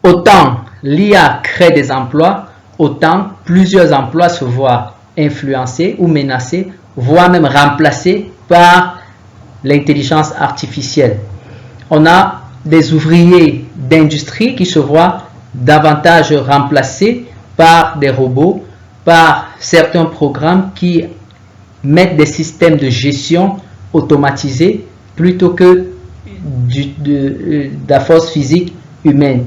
autant l'IA crée des emplois, autant plusieurs emplois se voient influencés ou menacés, voire même remplacés par l'intelligence artificielle. On a des ouvriers d'industrie qui se voient davantage remplacés par des robots, par certains programmes qui mettent des systèmes de gestion automatisés plutôt que de la force physique humaine.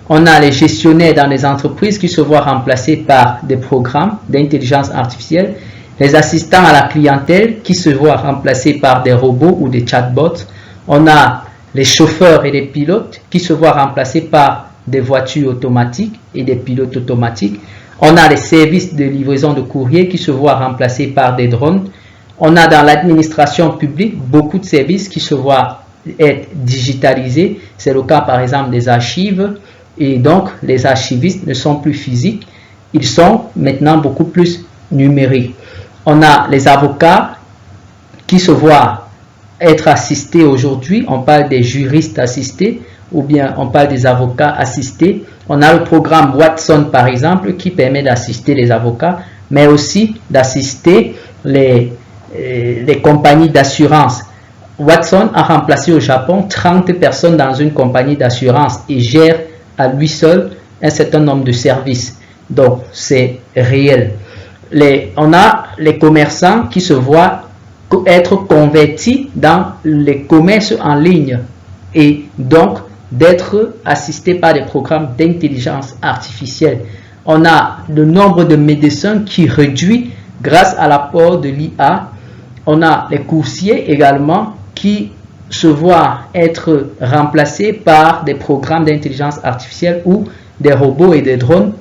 On a les gestionnaires dans les entreprises qui se voient remplacés par des programmes d'intelligence artificielle, les assistants à la clientèle qui se voient remplacés par des robots ou des chatbots. On a les chauffeurs et les pilotes qui se voient remplacés par des voitures automatiques et des pilotes automatiques. On a les services de livraison de courrier qui se voient remplacés par des drones. On a dans l'administration publique beaucoup de services qui se voient être digitalisés. C'est le cas par exemple des archives. Et donc les archivistes ne sont plus physiques, ils sont maintenant beaucoup plus numériques. On a les avocats qui se voient être assistés aujourd'hui. On parle des juristes assistés ou bien on parle des avocats assistés. On a le programme Watson par exemple qui permet d'assister les avocats, mais aussi d'assister les compagnies d'assurance. Watson a remplacé au Japon 30 personnes dans une compagnie d'assurance et gère à lui seul un certain nombre de services. Donc c'est réel. On a les commerçants qui se voient être convertis dans les commerces en ligne et donc d'être assistés par des programmes d'intelligence artificielle. On a le nombre de médecins qui réduit grâce à l'apport de l'IA. On a les coursiers également qui se voient être remplacés par des programmes d'intelligence artificielle ou des robots et des drones.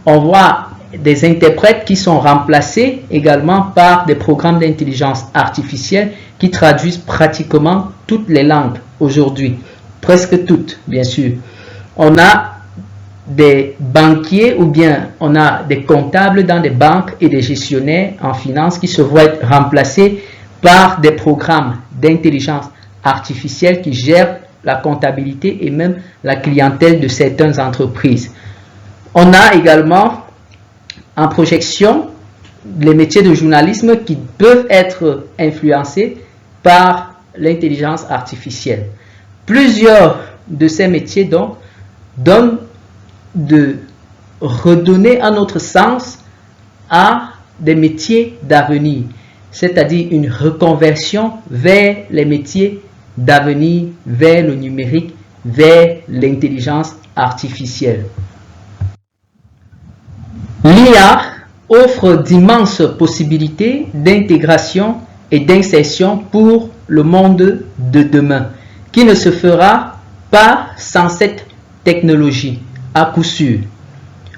On voit des interprètes qui sont remplacés également par des programmes d'intelligence artificielle qui traduisent pratiquement toutes les langues aujourd'hui, presque toutes bien sûr. On a des banquiers ou bien on a des comptables dans des banques et des gestionnaires en finance qui se voient être remplacés par des programmes d'intelligence artificielle qui gèrent la comptabilité et même la clientèle de certaines entreprises. On a également en projection les métiers de journalisme qui peuvent être influencés par l'intelligence artificielle. Plusieurs de ces métiers donc donnent de redonner un autre sens à des métiers d'avenir, c'est-à-dire une reconversion vers les métiers d'avenir, vers le numérique, vers l'intelligence artificielle. L'IA offre d'immenses possibilités d'intégration et d'insertion pour le monde de demain, qui ne se fera pas sans cette technologie, à coup sûr.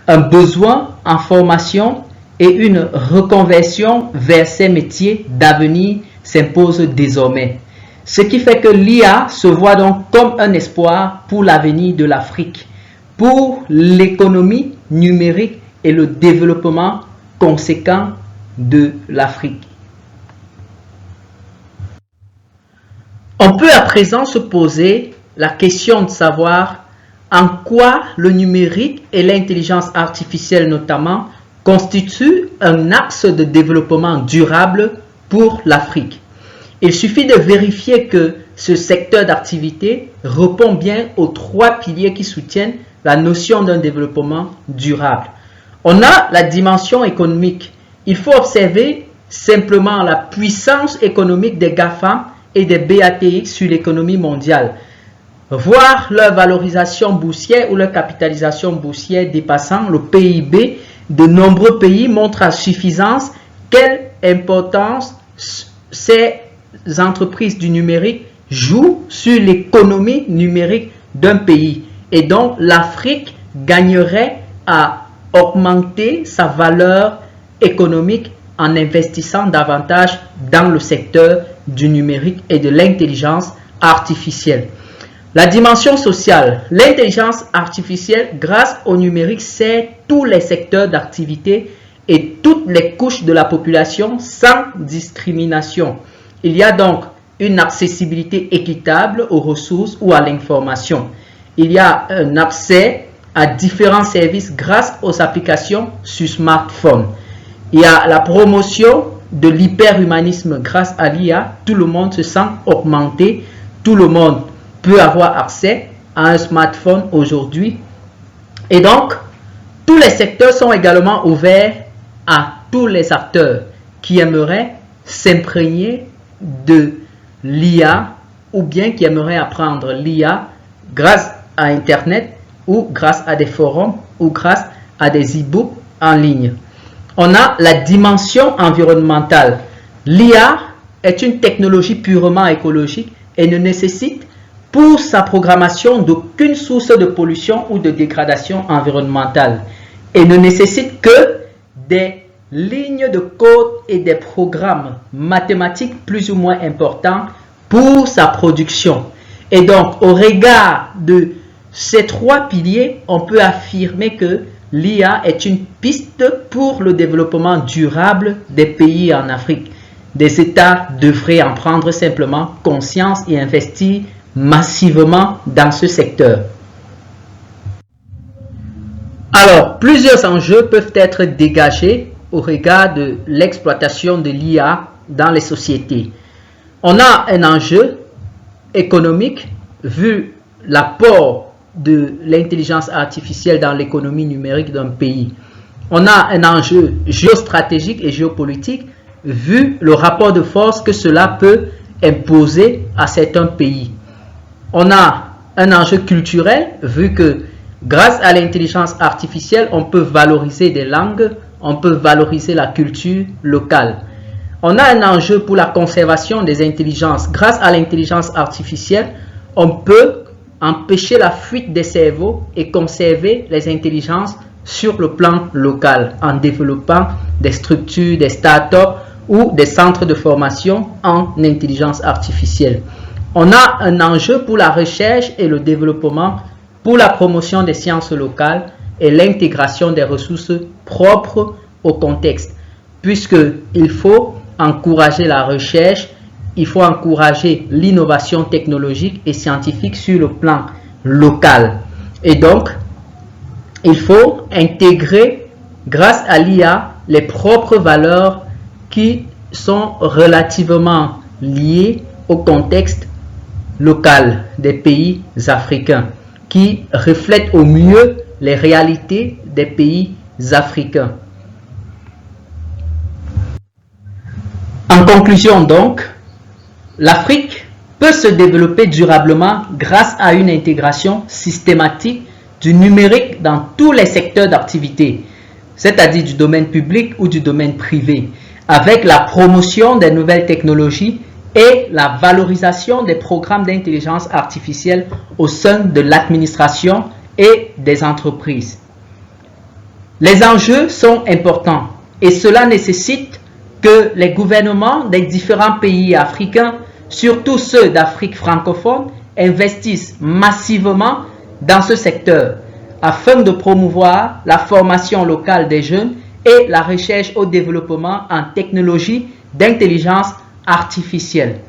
Un besoin en formation et une reconversion vers ces métiers d'avenir s'impose désormais. Ce qui fait que l'IA se voit donc comme un espoir pour l'avenir de l'Afrique, pour l'économie numérique et le développement conséquent de l'Afrique. On peut à présent se poser la question de savoir en quoi le numérique et l'intelligence artificielle notamment constituent un axe de développement durable pour l'Afrique. Il suffit de vérifier que ce secteur d'activité répond bien aux trois piliers qui soutiennent la notion d'un développement durable. On a la dimension économique. Il faut observer simplement la puissance économique des GAFAM et des BATX sur l'économie mondiale. Voir leur valorisation boursière ou leur capitalisation boursière dépassant le PIB de nombreux pays montre à suffisance quelle importance ces entreprises du numérique jouent sur l'économie numérique d'un pays. Et donc, l'Afrique gagnerait à augmenter sa valeur économique en investissant davantage dans le secteur du numérique et de l'intelligence artificielle. La dimension sociale, l'intelligence artificielle grâce au numérique sert tous les secteurs d'activité et toutes les couches de la population sans discrimination. Il y a donc une accessibilité équitable aux ressources ou à l'information. Il y a un accès à différents services grâce aux applications sur smartphone. Il y a la promotion de l'hyperhumanisme grâce à l'IA. Tout le monde se sent augmenté. Tout le monde peut avoir accès à un smartphone aujourd'hui. Et donc, tous les secteurs sont également ouverts à tous les acteurs qui aimeraient s'imprégner de l'IA ou bien qui aimeraient apprendre l'IA grâce à Internet ou grâce à des forums ou grâce à des e-books en ligne. On a la dimension environnementale. L'IA est une technologie purement écologique et ne nécessite pour sa programmation d'aucune source de pollution ou de dégradation environnementale et ne nécessite que des lignes de code et des programmes mathématiques plus ou moins importants pour sa production. Et donc, au regard de ces trois piliers, on peut affirmer que l'IA est une piste pour le développement durable des pays en Afrique. Des États devraient en prendre simplement conscience et investir massivement dans ce secteur. Alors, plusieurs enjeux peuvent être dégagés au regard de l'exploitation de l'IA dans les sociétés. On a un enjeu économique vu l'apport de l'intelligence artificielle dans l'économie numérique d'un pays. On a un enjeu géostratégique et géopolitique vu le rapport de force que cela peut imposer à certains pays. On a un enjeu culturel vu que grâce à l'intelligence artificielle, on peut valoriser des langues, on peut valoriser la culture locale. On a un enjeu pour la conservation des intelligences. Grâce à l'intelligence artificielle, on peut empêcher la fuite des cerveaux et conserver les intelligences sur le plan local en développant des structures, des startups ou des centres de formation en intelligence artificielle. On a un enjeu pour la recherche et le développement, pour la promotion des sciences locales et l'intégration des ressources propres au contexte, puisqu'il faut encourager la recherche, il faut encourager l'innovation technologique et scientifique sur le plan local. Et donc, il faut intégrer, grâce à l'IA, les propres valeurs qui sont relativement liées au contexte local des pays africains, qui reflètent au mieux les réalités des pays africains. En conclusion donc, l'Afrique peut se développer durablement grâce à une intégration systématique du numérique dans tous les secteurs d'activité, c'est-à-dire du domaine public ou du domaine privé, avec la promotion des nouvelles technologies et la valorisation des programmes d'intelligence artificielle au sein de l'administration et des entreprises. Les enjeux sont importants et cela nécessite que les gouvernements des différents pays africains, surtout ceux d'Afrique francophone, investissent massivement dans ce secteur afin de promouvoir la formation locale des jeunes et la recherche au développement en technologie d'intelligence artificielle.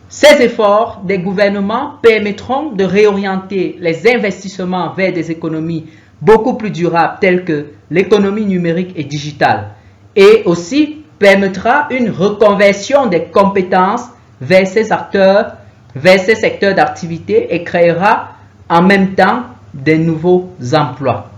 Ces efforts des gouvernements permettront de réorienter les investissements vers des économies beaucoup plus durables telles que l'économie numérique et digitale et aussi permettra une reconversion des compétences vers ces acteurs, vers ces secteurs d'activité et créera en même temps des nouveaux emplois.